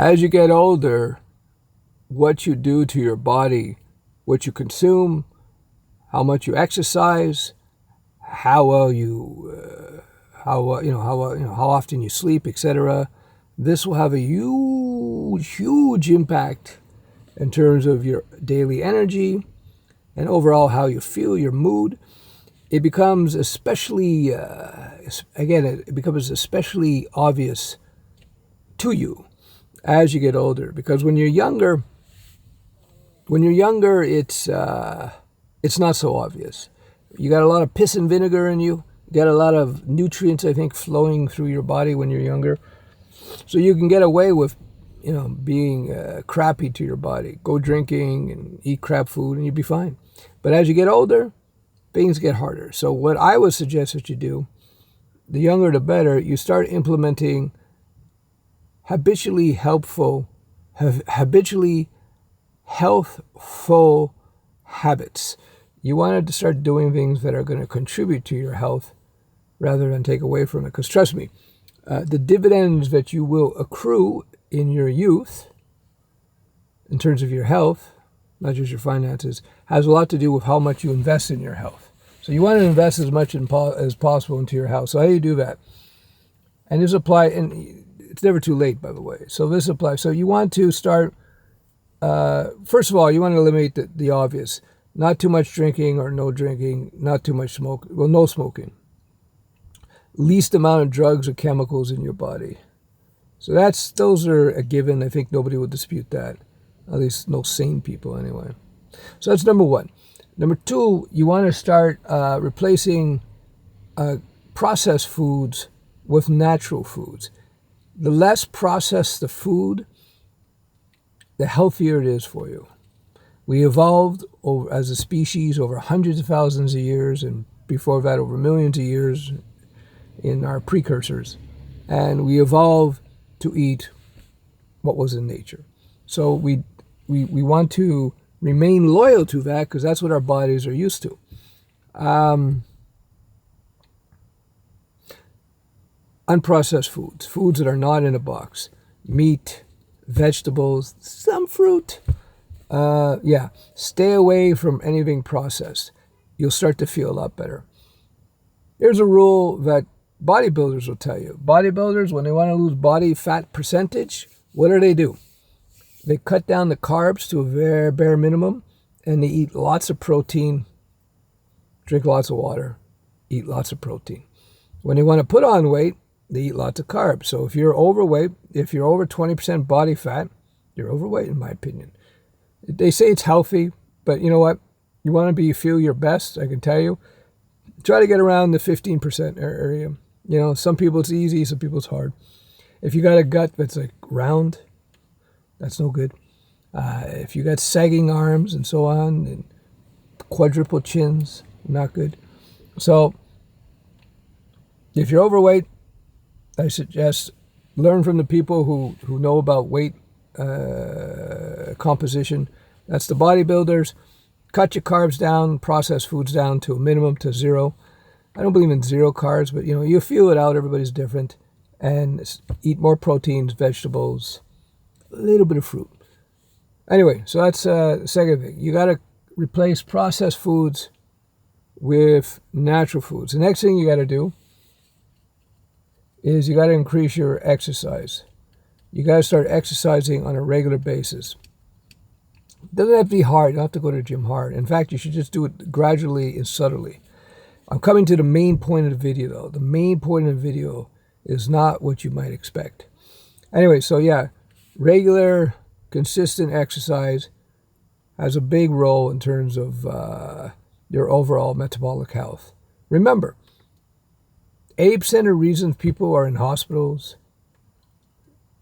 As you get older, what you do to your body, what you consume, how much you exercise, how well you, how often you sleep, etc. This will have a huge impact in terms of your daily energy and overall how you feel, your mood. It becomes especially, it becomes especially obvious to you as you get older, because when you're younger, it's not so obvious. You got a lot of piss and vinegar in you. You got a lot of nutrients, I think, flowing through your body when you're younger. So you can get away with, being crappy to your body. Go drinking and eat crap food and you'd be fine. But as you get older, things get harder. So what I would suggest that you do, the younger the better, you start implementing habitually healthful habits. You wanted to start doing things that are going to contribute to your health rather than take away from it. Because trust me, the dividends that you will accrue in your youth, in terms of your health, not just your finances, has a lot to do with how much you invest in your health. So you want to invest as much as possible into your health. So how do you do that? And this applies, and it's never too late, by the way. So this applies. So you want to start, first of all, you want to eliminate the obvious. Not too much drinking or no drinking, not too much smoke, well, no smoking. Least amount of drugs or chemicals in your body. So those are a given. I think nobody would dispute that. At least no sane people anyway. So that's number one. Number two, you want to start replacing processed foods with natural foods. The less processed the food, the healthier it is for you. We evolved as a species over hundreds of thousands of years, and before that over millions of years in our precursors. And we evolved to eat what was in nature. So we want to remain loyal to that because that's what our bodies are used to. Unprocessed foods that are not in a box. Meat, vegetables, some fruit. Stay away from anything processed. You'll start to feel a lot better. Here's a rule that bodybuilders will tell you. Bodybuilders, when they want to lose body fat percentage, what do? They cut down the carbs to a very bare minimum, and they eat lots of protein, drink lots of water, eat lots of protein. When they want to put on weight, they eat lots of carbs. So if you're overweight, if you're over 20% body fat, you're overweight, in my opinion. They say it's healthy, but you know what? You want to feel your best, I can tell you. Try to get around the 15% area. Some people it's easy, some people it's hard. If you got a gut that's like round, that's no good. If you got sagging arms and so on, and quadruple chins, not good. So if you're overweight, I suggest learn from the people who know about weight composition. That's the bodybuilders. Cut your carbs down, processed foods down to a minimum, to zero. I don't believe in zero carbs, but you feel it out. Everybody's different. And eat more proteins, vegetables, a little bit of fruit. Anyway, so that's the second thing. You got to replace processed foods with natural foods. The next thing you got to do is you got to increase your exercise. You got to start exercising on a regular basis. It doesn't have to be hard. You don't have to go to the gym hard. In fact, you should just do it gradually and subtly. I'm coming to the main point of the video, though. The main point of the video is not what you might expect. Anyway, so regular, consistent exercise has a big role in terms of your overall metabolic health. Remember, 80% of the reasons people are in hospitals,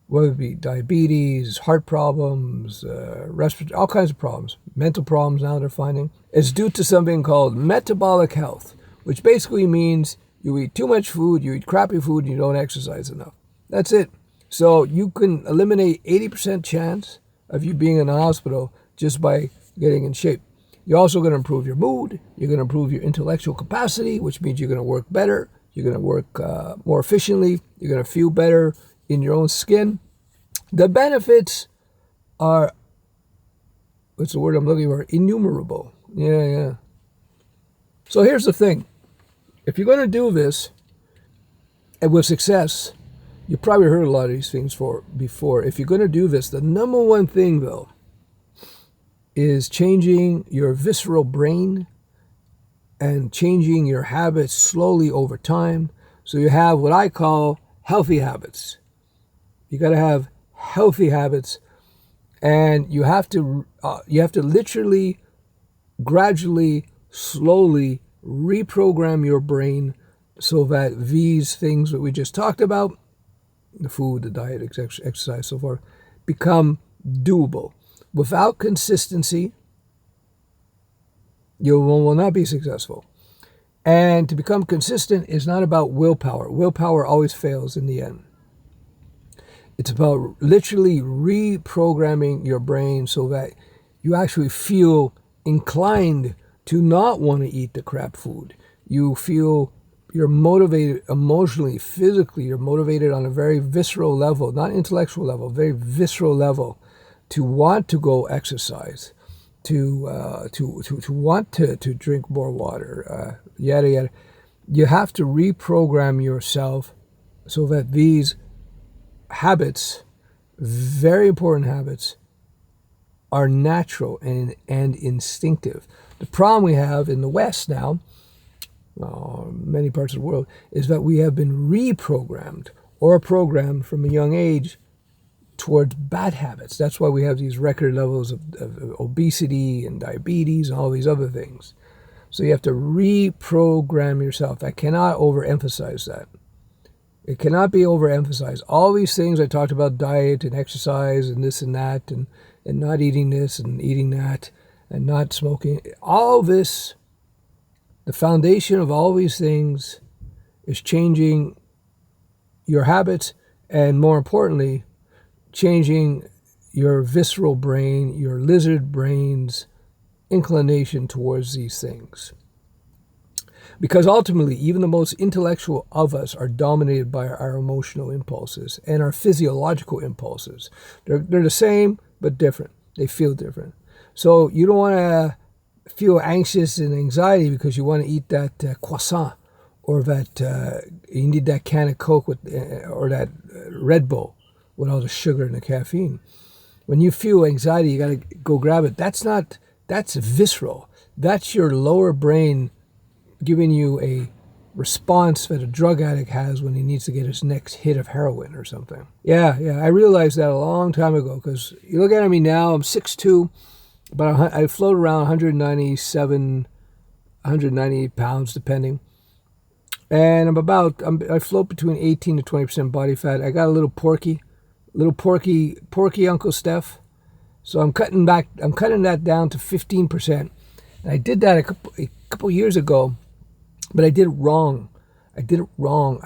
whether it be diabetes, heart problems, respiratory, all kinds of problems, mental problems now they're finding, is due to something called metabolic health, which basically means you eat too much food, you eat crappy food, and you don't exercise enough. That's it. So you can eliminate 80% chance of you being in the hospital just by getting in shape. You're also going to improve your mood. You're going to improve your intellectual capacity, which means you're going to work better. You're going to work more efficiently. You're going to feel better in your own skin. The benefits are, what's the word I'm looking for? Innumerable. Yeah. So here's the thing. If you're going to do this, and with success, you probably heard a lot of these things before. If you're going to do this, the number one thing, though, is changing your visceral brain and changing your habits slowly over time. So you have what I call healthy habits. You got to have healthy habits, and you have to literally, gradually, slowly reprogram your brain so that these things that we just talked about, the food, the diet, exercise, so forth, become doable. Without consistency, you will not be successful. And to become consistent is not about willpower. Willpower always fails in the end. It's about literally reprogramming your brain so that you actually feel inclined to not want to eat the crap food. You feel you're motivated emotionally, physically. You're motivated on a very visceral level, not intellectual level, very visceral level, to want to go exercise, to want to drink more water, yada yada. You have to reprogram yourself so that these habits, very important habits, are natural and instinctive. The problem we have in the West now, many parts of the world, is that we have been reprogrammed or programmed from a young age towards bad habits. That's why we have these record levels of obesity and diabetes and all these other things. So you have to reprogram yourself. I cannot overemphasize that. It cannot be overemphasized. All these things I talked about, diet and exercise and this and that, and not eating this and eating that, and not smoking, all this, the foundation of all these things is changing your habits, and more importantly, changing your visceral brain, your lizard brain's inclination towards these things. Because ultimately, even the most intellectual of us are dominated by our emotional impulses and our physiological impulses. They're the same, but different. They feel different. So you don't want to feel anxious and anxiety because you want to eat that croissant, or that you need that can of Coke or that Red Bull with all the sugar and the caffeine. When you feel anxiety, you got to go grab it. That's visceral. That's your lower brain giving you a response that a drug addict has when he needs to get his next hit of heroin or something. Yeah, I realized that a long time ago, because you look at me now, I'm 6'2", but I float around 197, 198 pounds, depending. And I float between 18 to 20% body fat. I got a little porky Uncle Steph. So I'm cutting that down to 15%. And I did that a couple years ago, but I did it wrong. I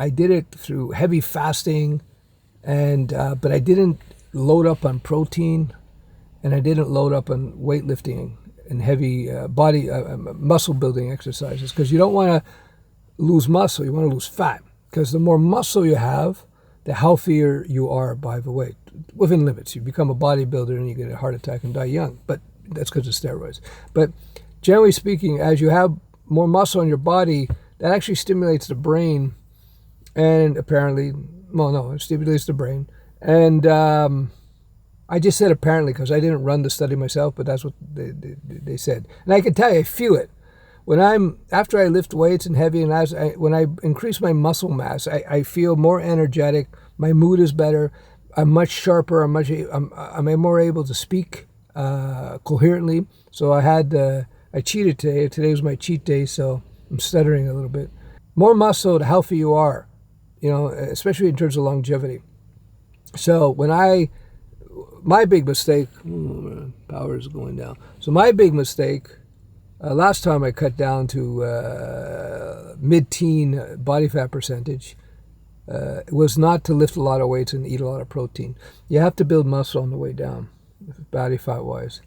did it through heavy fasting, but I didn't load up on protein, and I didn't load up on weightlifting and heavy body muscle building exercises, because you don't want to lose muscle. You want to lose fat, because the more muscle you have, the healthier you are, by the way, within limits. You become a bodybuilder and you get a heart attack and die young, but that's because of steroids. But generally speaking, as you have more muscle in your body, that actually stimulates the brain, and apparently, it stimulates the brain. And I just said apparently because I didn't run the study myself, but that's what they said. And I can tell you, I feel it. After I lift weights and heavy, and when I increase my muscle mass, I feel more energetic. My mood is better. I'm much sharper. I'm more able to speak coherently. So I cheated today. Today was my cheat day, so I'm stuttering a little bit. More muscle, the healthier you are, especially in terms of longevity. So my big mistake, power is going down. So my big mistake, last time I cut down to mid-teen body fat percentage, was not to lift a lot of weights and eat a lot of protein. You have to build muscle on the way down, body fat-wise.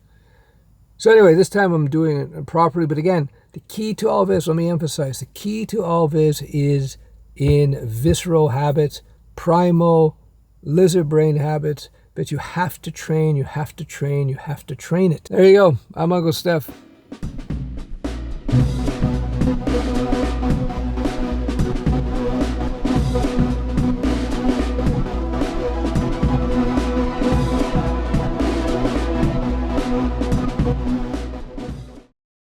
So anyway, this time I'm doing it properly. But again, the key to all this, let me emphasize, the key to all this is in visceral habits, primal lizard brain habits But you have to train, you have to train, you have to train it. There you go. I'm Uncle Steph.